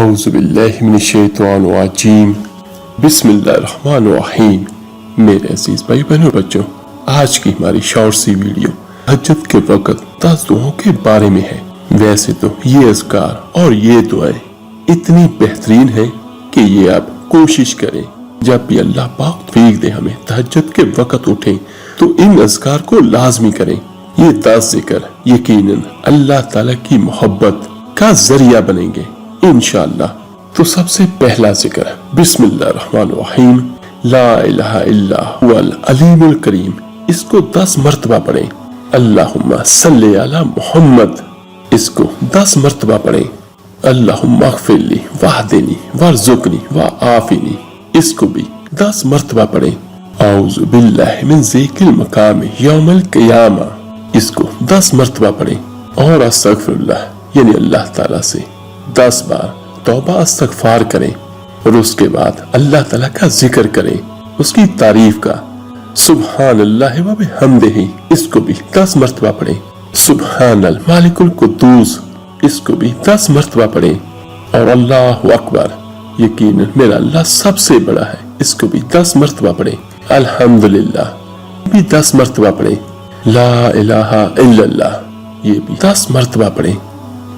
اعوذ باللہ من الشیطان الرجیم بسم اللہ الرحمن الرحیم۔ میرے عزیز بھائی بہنوں بچوں، آج کی ہماری شارٹ سی ویڈیو تہجد کے وقت 10 دعاؤں کے بارے میں ہے۔ ویسے تو یہ اذکار اور یہ دعائیں اتنی بہترین ہیں کہ یہ آپ کوشش کریں جب بھی اللہ پاک توفیق دے ہمیں تہجد کے وقت اٹھیں تو ان اذکار کو لازمی کریں۔ یہ 10 ذکر یقیناً اللہ تعالیٰ کی محبت کا ذریعہ بنیں گے انشاءاللہ۔ تو سب سے پہلا ذکر بسم اللہ الرحمن الرحیم، لا الہ الا هو العلیم الکریم، اس کو 10 مرتبہ پڑھیں۔ اللہم صلی علی محمد، اس کو 10 مرتبہ پڑھیں۔ اللہم اغفر لی واہدنی وارزقنی وعافنی، اس کو بھی 10 مرتبہ پڑھیں۔ اعوذ باللہ من ضیق المقام یوم القیامہ، اس کو 10 مرتبہ پڑھیں۔ اور استغفر اللہ یعنی اللہ تعالیٰ سے 10 بار توبہ استغفار کریں، اور اس کے بعد اللہ تعالیٰ کا ذکر کریں، اس کی تعریف کا۔ سبحان اللہ و بحمدہ، اس کو بھی 10 مرتبہ پڑھیں۔ سبحان الملک القدوس، اس کو بھی 10 مرتبہ پڑھیں۔ اور اللہ اکبر، یقیناً میرا اللہ سب سے بڑا ہے، اس کو بھی 10 مرتبہ پڑھیں۔ الحمدللہ بھی 10 مرتبہ پڑھیں۔ لا الہ الا اللہ، یہ بھی 10 مرتبہ پڑھیں۔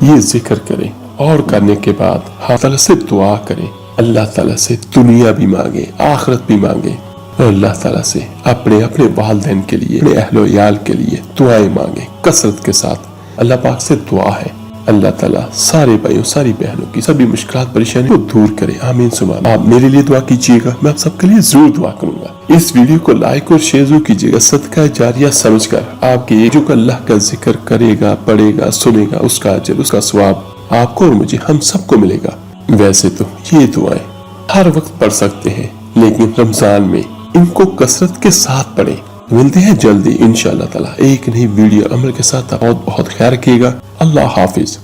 یہ ذکر کریں اور کرنے کے بعد اللہ تعالیٰ سے دعا کریں۔ اللہ تعالیٰ سے دنیا بھی مانگیں، آخرت بھی مانگیں، اور اللہ تعالیٰ سے اپنے والدین کے لیے، اپنے اہل و عیال کے لیے دعائیں مانگیں کثرت کے ساتھ۔ اللہ پاک سے دعا ہے اللہ تعالیٰ سارے بھائیوں ساری بہنوں کی سبھی مشکلات پریشانیوں کو دور کرے، آمین ثم آمین۔ آپ میرے لیے دعا کیجیے گا، میں آپ سب کے لیے ضرور دعا کروں گا۔ اس ویڈیو کو لائک اور شیئر ضرور کیجیے گا، صدقہ جاریہ سمجھ کر۔ آپ کے جو اللہ کا ذکر کرے گا، پڑھے گا، سنے گا، اس کا اجر، اس کا ثواب آپ کو اور مجھے، ہم سب کو ملے گا۔ ویسے تو یہ دعائیں ہر وقت پڑھ سکتے ہیں، لیکن رمضان میں ان کو کثرت کے ساتھ پڑھیں۔ ملتے ہیں جلدی انشاءاللہ تعالیٰ ایک نئی ویڈیو عمل کے ساتھ۔ بہت بہت خیال رکھیے گا۔ اللہ حافظ۔